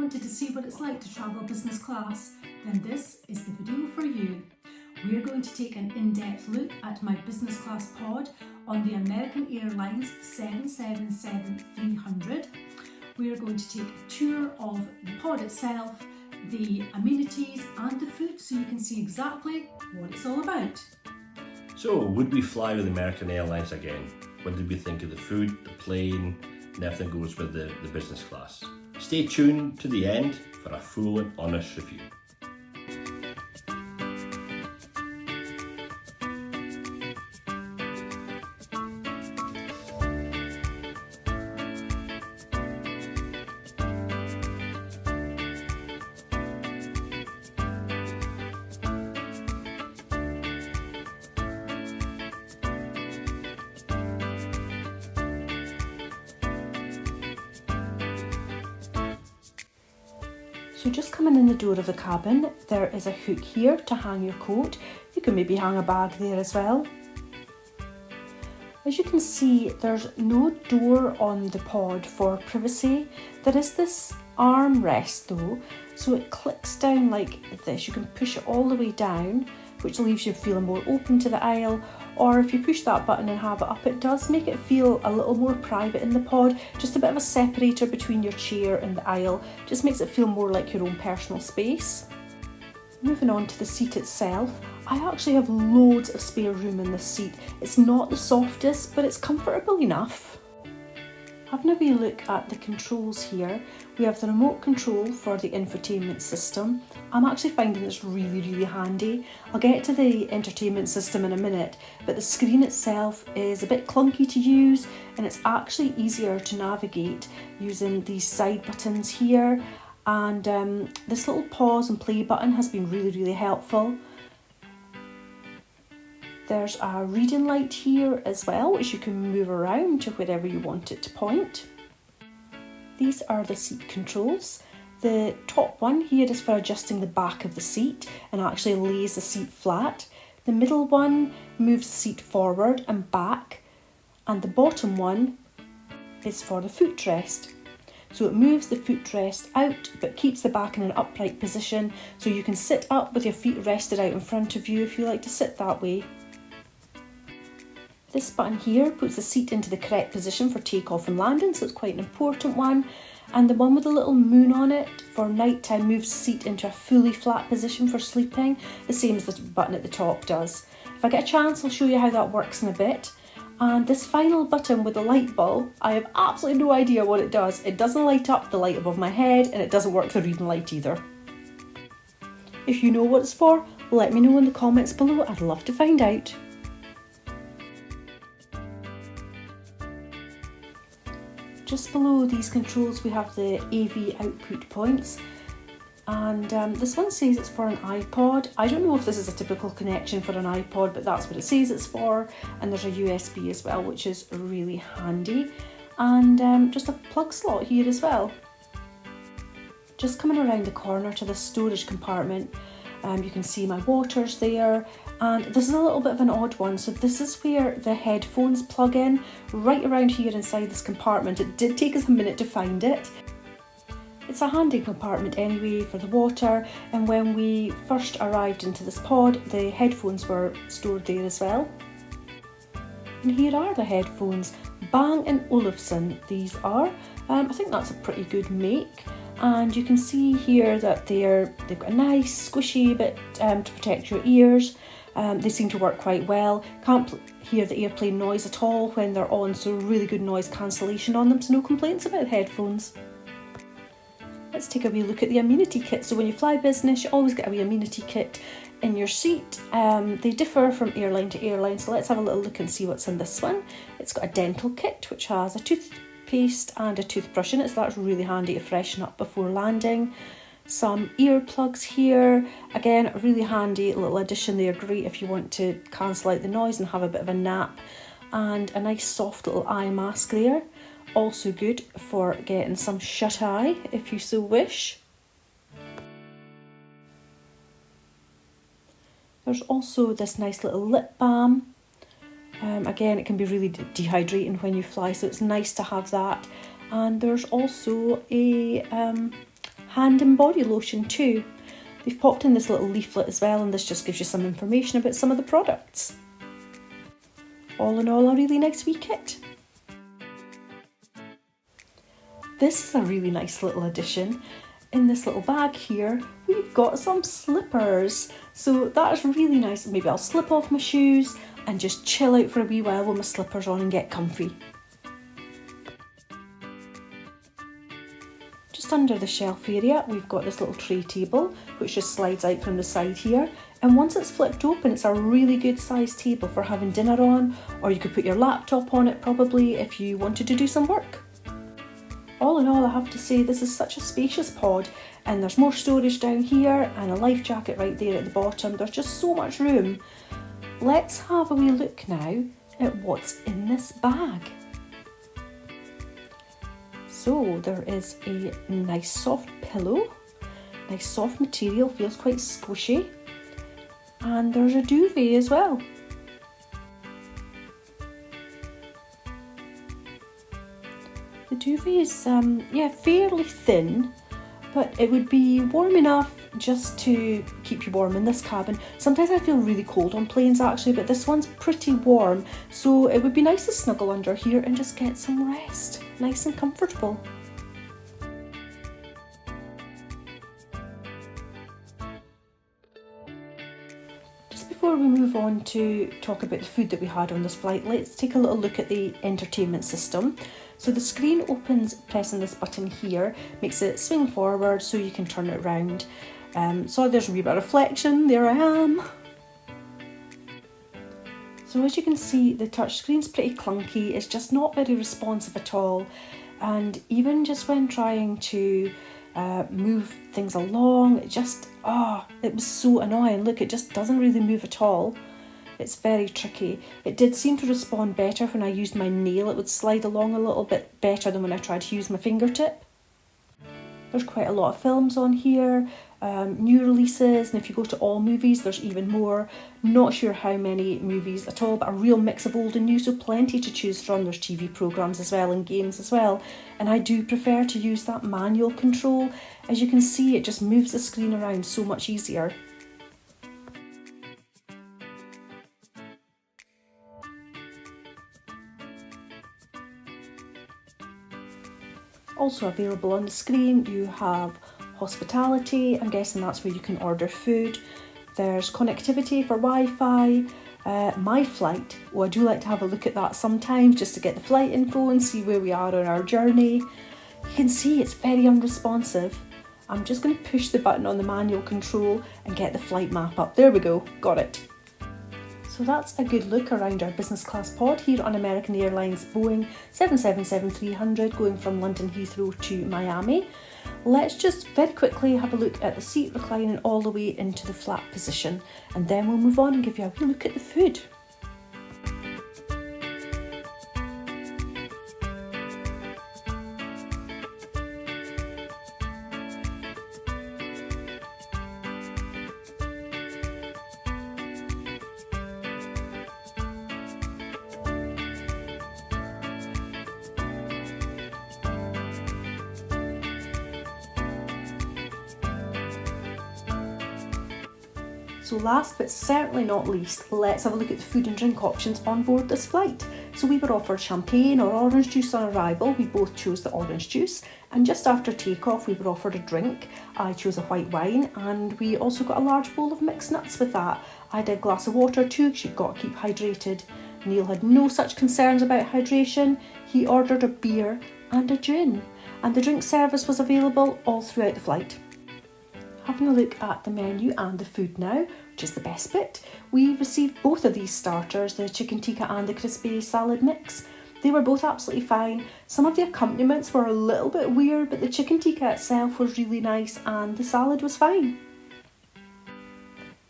wanted to see what it's like to travel business class, then this is the video for you. We're going to take an in-depth look at my business class pod on the American Airlines 777-300. We're going to take a tour of the pod itself, the amenities and the food so you can see exactly what it's all about. So, would we fly with American Airlines again? What did we think of the food, the plane, and everything goes with the business class? Stay tuned to the end for a full and honest review. So just coming in the door of the cabin, there is a hook here to hang your coat. You can maybe hang a bag there as well. As you can see, there's no door on the pod for privacy. There is this armrest though, so it clicks down like this. You can push it all the way down, which leaves you feeling more open to the aisle, or if you push that button and have it up, it does make it feel a little more private in the pod, just a bit of a separator between your chair and the aisle, just makes it feel more like your own personal space. Moving on to the seat itself, I actually have loads of spare room in this seat. It's not the softest, but it's comfortable enough. Having a wee look at the controls here, we have the remote control for the infotainment system. I'm actually finding this really handy. I'll get to the entertainment system in a minute, but the screen itself is a bit clunky to use and it's actually easier to navigate using these side buttons here, and this little pause and play button has been really helpful. There's a reading light here as well, which you can move around to wherever you want it to point. These are the seat controls. The top one here is for adjusting the back of the seat and actually lays the seat flat. The middle one moves the seat forward and back, and the bottom one is for the footrest. So it moves the footrest out but keeps the back in an upright position, so you can sit up with your feet rested out in front of you if you like to sit that way. This button here puts the seat into the correct position for takeoff and landing, so it's quite an important one. And the one with the little moon on it for night time moves the seat into a fully flat position for sleeping, the same as the button at the top does. If I get a chance, I'll show you how that works in a bit. And this final button with the light bulb, I have absolutely no idea what it does. It doesn't light up the light above my head, and it doesn't work the reading light either. If you know what it's for, let me know in the comments below. I'd love to find out. Just below these controls we have the AV output points, and this one says it's for an iPod. I don't know if this is a typical connection for an iPod, but that's what it says it's for. And there's a USB as well, which is really handy, and just a plug slot here as well. Just coming around the corner to the storage compartment, you can see my waters there, and this is a little bit of an odd one. So this is where the headphones plug in, right around here inside this compartment. It did take us a minute to find it. It's a handy compartment anyway for the water, and when we first arrived into this pod, the headphones were stored there as well. And here are the headphones, Bang & Olufsen these are. I think that's a pretty good make. And you can see here that they've got a nice squishy bit to protect your ears. They seem to work quite well. Can't hear the airplane noise at all when they're on, so really good noise cancellation on them, so no complaints about headphones. Let's take a wee look at the amenity kit. So when you fly business, you always get a wee amenity kit in your seat. They differ from airline to airline, so let's have a little look and see what's in this one. It's got a dental kit, which has a toothpaste and a toothbrush in it, so that's really handy to freshen up before landing. Some earplugs here, again really handy little addition. They're great if you want to cancel out the noise and have a bit of a nap. And a nice soft little eye mask there, also good for getting some shut eye if you so wish. There's also this nice little lip balm. Again, it can be really dehydrating when you fly, so it's nice to have that. And there's also a hand and body lotion too. They've popped in this little leaflet as well, and this just gives you some information about some of the products. All in all, a really nice wee kit. This is a really nice little addition. In this little bag here, we've got some slippers. So that's really nice. Maybe I'll slip off my shoes and just chill out for a wee while with my slippers on and get comfy. Just under the shelf area, we've got this little tray table, which just slides out from the side here. And once it's flipped open, it's a really good sized table for having dinner on, or you could put your laptop on it probably if you wanted to do some work. All in all, I have to say this is such a spacious pod, and there's more storage down here and a life jacket right there at the bottom. There's just so much room. Let's have a wee look now at what's in this bag. So there is a nice soft pillow, nice soft material, feels quite squishy, and there's a duvet as well. The duvet is fairly thin, but it would be warm enough just to keep you warm in this cabin. Sometimes I feel really cold on planes actually, but this one's pretty warm, so it would be nice to snuggle under here and just get some rest, nice and comfortable. Just before we move on to talk about the food that we had on this flight, let's take a little look at the entertainment system. So the screen opens pressing this button here, makes it swing forward so you can turn it around. So there's a wee bit of reflection, there I am. So as you can see, the touch screen's pretty clunky, it's just not very responsive at all. And even just when trying to move things along, it was so annoying. Look, it just doesn't really move at all. It's very tricky. It did seem to respond better when I used my nail. It would slide along a little bit better than when I tried to use my fingertip. There's quite a lot of films on here, new releases, and if you go to all movies, there's even more. Not sure how many movies at all, but a real mix of old and new, so plenty to choose from. There's TV programmes as well and games as well. And I do prefer to use that manual control. As you can see, it just moves the screen around so much easier. Also available on the screen, you have hospitality. I'm guessing that's where you can order food. There's connectivity for Wi-Fi. My flight, I do like to have a look at that sometimes just to get the flight info and see where we are on our journey. You can see it's very unresponsive. I'm just going to push the button on the manual control and get the flight map up. There we go, got it. So that's a good look around our business class pod here on American Airlines Boeing 777-300 going from London Heathrow to Miami. Let's just very quickly have a look at the seat reclining all the way into the flat position, and then we'll move on and give you a wee look at the food. So last but certainly not least, let's have a look at the food and drink options on board this flight. So we were offered champagne or orange juice on arrival. We both chose the orange juice, and just after takeoff we were offered a drink. I chose a white wine, and we also got a large bowl of mixed nuts with that. I did a glass of water too, because you've got to keep hydrated. Neil had no such concerns about hydration. He ordered a beer and a gin, and the drink service was available all throughout the flight. Having a look at the menu and the food now, which is the best bit, we received both of these starters, the chicken tikka and the crispy salad mix. They were both absolutely fine. Some of the accompaniments were a little bit weird, but the chicken tikka itself was really nice and the salad was fine.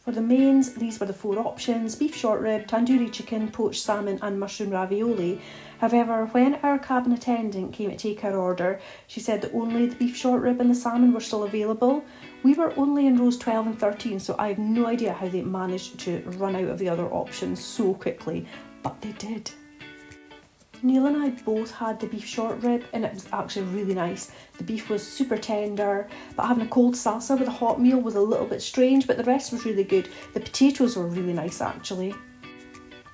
For the mains, these were the four options: beef short rib, tandoori chicken, poached salmon and mushroom ravioli. However, when our cabin attendant came to take our order, she said that only the beef short rib and the salmon were still available. We were only in rows 12 and 13, so I have no idea how they managed to run out of the other options so quickly, but they did. Neil and I both had the beef short rib and it was actually really nice. The beef was super tender, but having a cold salsa with a hot meal was a little bit strange, but the rest was really good. The potatoes were really nice actually.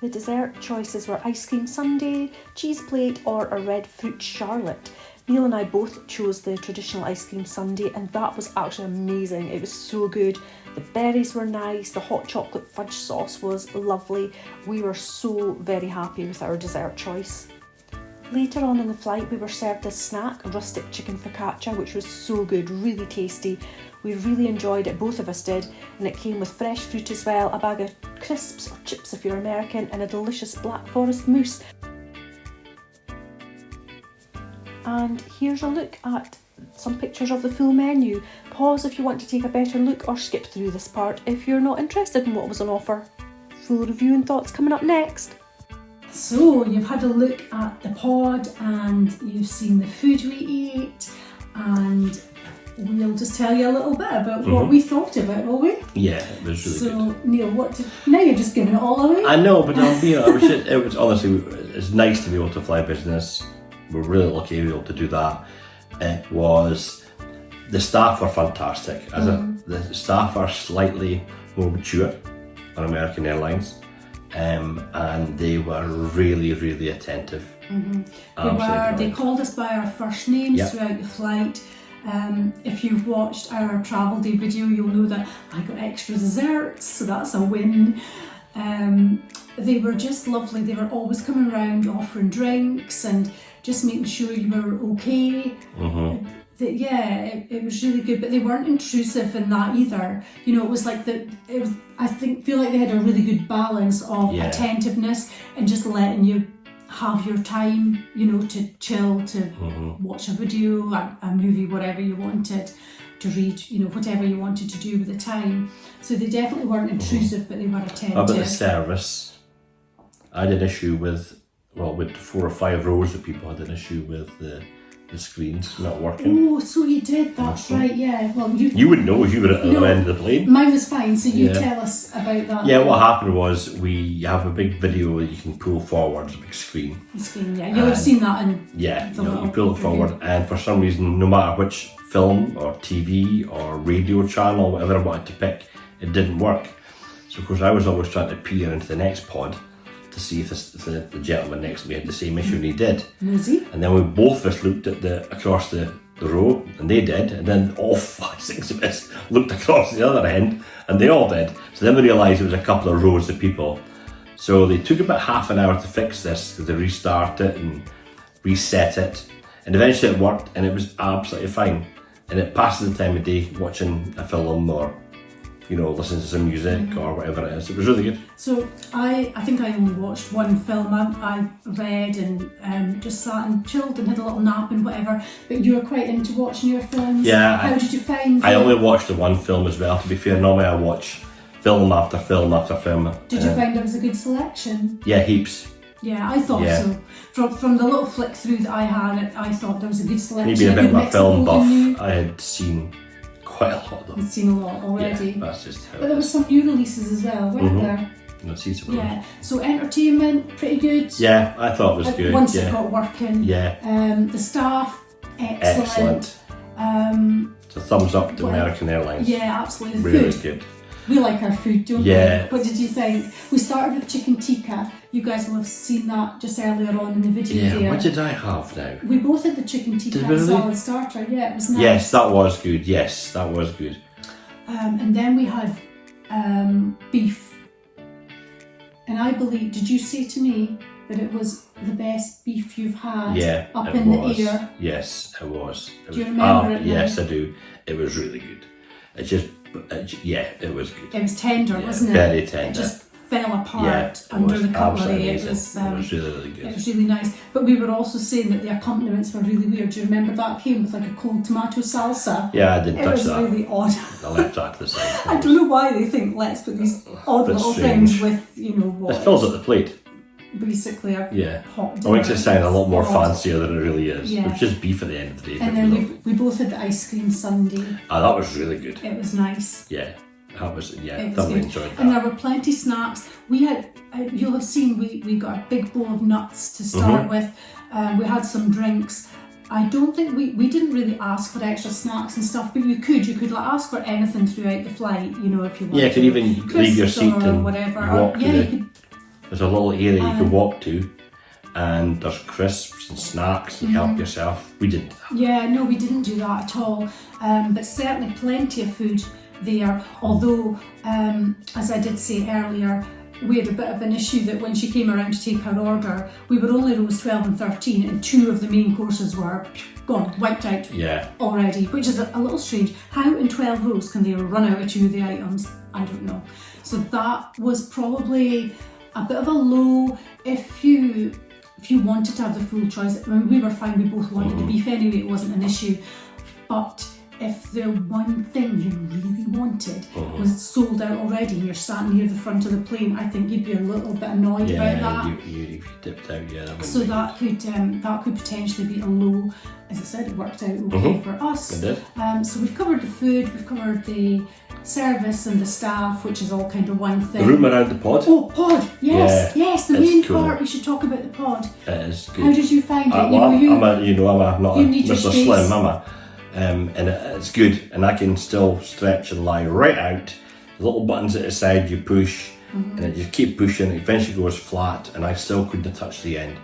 The dessert choices were ice cream sundae, cheese plate or a red fruit charlotte. Neil and I both chose the traditional ice cream sundae and that was actually amazing. It was so good. The berries were nice, the hot chocolate fudge sauce was lovely. We were so very happy with our dessert choice. Later on in the flight we were served this snack, rustic chicken focaccia, which was so good, really tasty. We really enjoyed it, both of us did, and it came with fresh fruit as well, a bag of crisps or chips if you're American, and a delicious black forest mousse. And here's a look at some pictures of the full menu. Pause if you want to take a better look or skip through this part if you're not interested in what was on offer. Full review and thoughts coming up next. So you've had a look at the pod and you've seen the food we ate, and we'll just tell you a little bit about what we thought of it, will we? Yeah, it was really good. So Neil, now you're just giving it all away. I know, but it was honestly, it's nice to be able to fly business. We're really lucky to be able to do that. It was, the staff were fantastic. The staff are slightly more mature on American Airlines. And they were really, really attentive. They called us by our first names throughout the flight. If you've watched our travel day video, you'll know that I got extra desserts, so that's a win. They were just lovely. They were always coming around offering drinks and just making sure you were okay. It was really good, but they weren't intrusive in that either. You know, it was like feel like they had a really good balance of attentiveness and just letting you have your time, you know, to chill, to watch a video, a movie, whatever you wanted, to read, you know, whatever you wanted to do with the time. So they definitely weren't intrusive, but they were attentive. About the service, I had an issue with 4 or 5 rows of people had an issue with the screens not working. Oh, so you did, that's right, yeah. Well, you wouldn't know if you were at the other end of the plane. Mine was fine, so you tell us about that. Yeah, what happened was we have a big video that you can pull forward, a big screen. You'll have seen that in you pull it forward, and for some reason, no matter which film or TV or radio channel, whatever I wanted to pick, it didn't work. So of course I was always trying to peer into the next pod to see if the gentleman next to me had the same issue, and he did. Nosy. And then we both of us looked at across the row, and they did, and then all 5, 6 of us looked across the other end, and they all did. So then we realised it was a couple of rows of people. So they took about half an hour to fix this, because they restart it and reset it, and eventually it worked, and it was absolutely fine. And it passes the time of day watching a film or, you know, listening to some music or whatever it is. It was really good. So I think I only watched one film. I read and just sat and chilled and had a little nap and whatever. But you were quite into watching your films. Yeah. How did you find I only watched the one film as well, to be fair. Normally I watch film after film after film. Did you find there was a good selection? Yeah, heaps. Yeah, I thought so. From the little flick through that I had, I thought there was a good selection. Maybe a bit of a film buff. I had seen quite a lot of them. I've seen a lot already. Yeah, that's just how but there was some new releases as well, weren't there? No, see some of them. Yeah. So entertainment, pretty good. Yeah, I thought it was good. Once it got working. Yeah. The staff, excellent. So thumbs up to American Airlines. Yeah, absolutely. The really food. Good. We like our food, don't we? What did you think? We started with chicken tikka. You guys will have seen that just earlier on in the video there. Yeah, what did I have now? We both had the chicken tikka and salad starter. Yeah, it was nice. Yes, that was good. Yes, that was good. And then we had beef. And I believe, did you say to me that it was the best beef you've had up in the air? Yes, it was. Do you remember it now? Yes, I do. It was really good. It was good. It was tender, wasn't it? Very tender. It just fell apart under the cutlery. It was really, really good. It was really nice. But we were also saying that the accompaniments were really weird. Do you remember that came with like a cold tomato salsa? Yeah, I didn't touch that. It was really odd. I left that to the side. I don't know why they think let's put these odd little things with, you know, what it fills up the plate. Basically a hot dinner. It makes it sound a lot more fancier than it really is. Yeah. It was just beef at the end of the day. And then we both had the ice cream sundae. That was really good. It was nice. Yeah. That was, It yeah, was thoroughly good. enjoyed And that. there were plenty snacks. We had, you'll have seen, we got a big bowl of nuts to start with. We had some drinks. I don't think we didn't really ask for extra snacks and stuff, but you could like ask for anything throughout the flight, you know, if you want. Yeah, you could even leave your seat or and whatever. walk to Yeah, the, you could. there's a little area you can walk to, and there's crisps and snacks and help yourself. We didn't do that. Yeah, no, we didn't do that at all. But certainly plenty of food there. Although, as I did say earlier, we had a bit of an issue that when she came around to take her order, we were only rows 12 and 13, and 2 of the main courses were gone, wiped out already, which is a little strange. How in 12 rows can they run out of 2 of the items? I don't know. So that was probably a bit of a low. If you wanted to have the full choice, I mean, we were fine, we both wanted the beef anyway, it wasn't an issue. But if the one thing you really wanted was sold out already and you're sat near the front of the plane, I think you'd be a little bit annoyed about that. If you dipped out, that So that could potentially be a low. As I said, it worked out okay for us. It did. So we've covered the food, we've covered the service and the staff, which is all kind of one thing. The room around the pod. Oh, pod! Yes, yes, the it's main cool. part. We should talk about the pod. It is good. How did you find it? I'm not you a need your Mr. space. Slim, and it's good, and I can still stretch and lie right out. The little buttons at the side you push, and it just keep pushing. It eventually goes flat, and I still couldn't touch the end.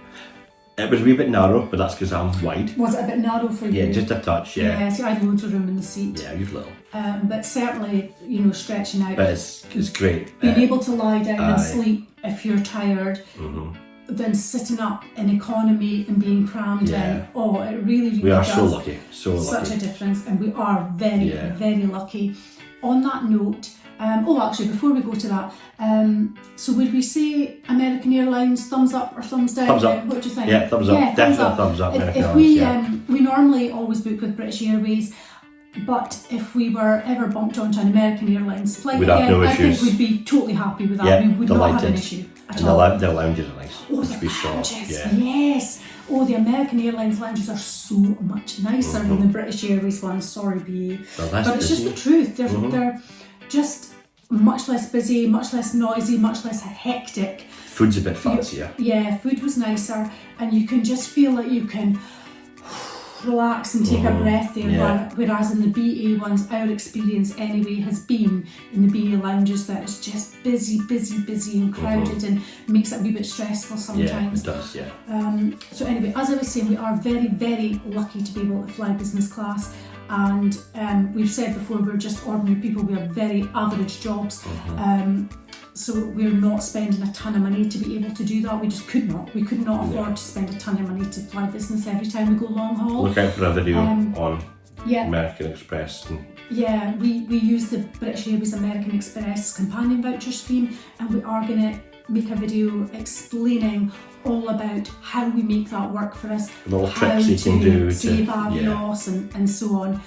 It was a wee bit narrow, but that's because I'm wide. Was it a bit narrow for you? Yeah, just a touch. Yeah. Yeah, so I had loads of room in the seat. Yeah, you're little. But certainly, stretching out. But it's great. Being able to lie down and aye. sleep if you're tired. Than sitting up in economy and being crammed in. Oh, it really We are does so lucky, so such lucky. a difference, and we are very, very lucky. On that note, actually, before we go to that, so would we say American Airlines thumbs up or thumbs down? Thumbs up. What do you think? Yeah, thumbs up. Yeah, Definitely thumbs up. American If Airlines, we normally always book with British Airways. But if we were ever bumped onto an American Airlines flight We'd have again, no I think issues. we'd be totally happy with that. Yeah, We would not have an delighted. issue at And all. the lounges are nice. Oh, Which the we saw. lounges, Yeah. yes. Oh, the American Airlines lounges are so much nicer than the British Airways ones. Sorry, BA. They're less But it's just busy. the truth. They're just much less busy, much less noisy, much less hectic. Food's a bit fancier. Yeah, food was nicer, and you can just feel like you can relax and take a breath there. Yeah. Whereas in the BA ones, our experience anyway has been in the BA lounges that it's just busy and crowded and makes it a wee bit stressful Yeah, sometimes. it does, yeah. So anyway, as I was saying, we are very, very lucky to be able to fly business class. And we've said before, we're just ordinary people. We have very average jobs. So we're not spending a ton of money to be able to do that. We just could not. We could not afford to spend a ton of money to fly business every time we go long haul. Look out for a video on Yeah. American Express. And Yeah, we use the British Airways American Express companion voucher scheme, and we are going to make a video explaining all about how we make that work for us, little how tricks you can do to save Avios and so on,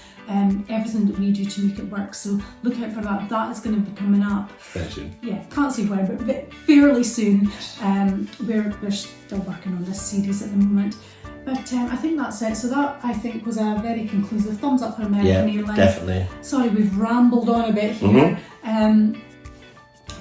everything that we do to make it work. So look out for that. That is going to be coming up. very soon. Yeah, can't say when, but fairly soon. We're still working on this series at the moment. But I think that's it. So that, I think, was a very conclusive thumbs up for American Airlines. Definitely. Sorry, we've rambled on a bit here.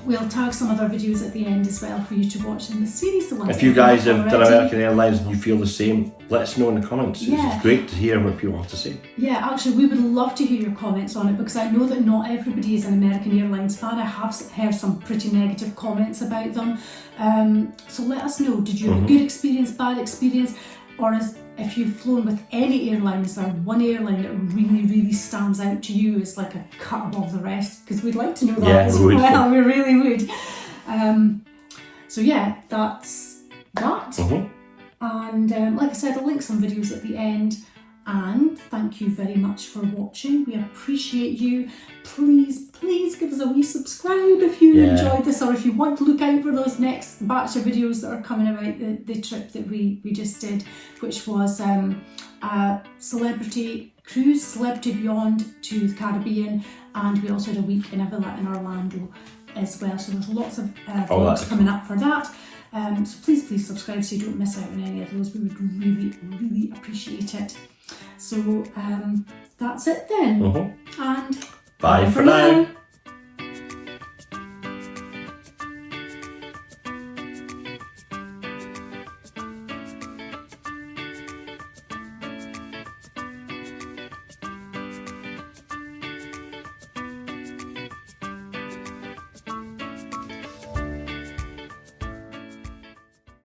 We'll tag some other videos at the end as well for you to watch in the series. The ones If you that guys have done already. American Airlines and you feel the same, let us know in the comments. Yeah. It's great to hear what people have to say. Yeah, actually, we would love to hear your comments on it, because I know that not everybody is an American Airlines fan. I have heard some pretty negative comments about them. So let us know. Did you have a good experience, bad experience? Or if you've flown with any airline, is there one airline that really, really stands out to you as like a cut above the rest? Because we'd like to know that as we would. well. We really would. So yeah, that's that. And like I said, I'll link some videos at the end. And thank you very much for watching. We appreciate you. Please give us a wee subscribe if you enjoyed this, or if you want to look out for those next batch of videos that are coming about the trip that we just did, which was a celebrity cruise, Celebrity Beyond, to the Caribbean, and we also had a week in a villa in Orlando as well. So there's lots of vlogs coming up for that. So please subscribe so you don't miss out on any of those. We would really appreciate it. So that's it then. And Bye for now.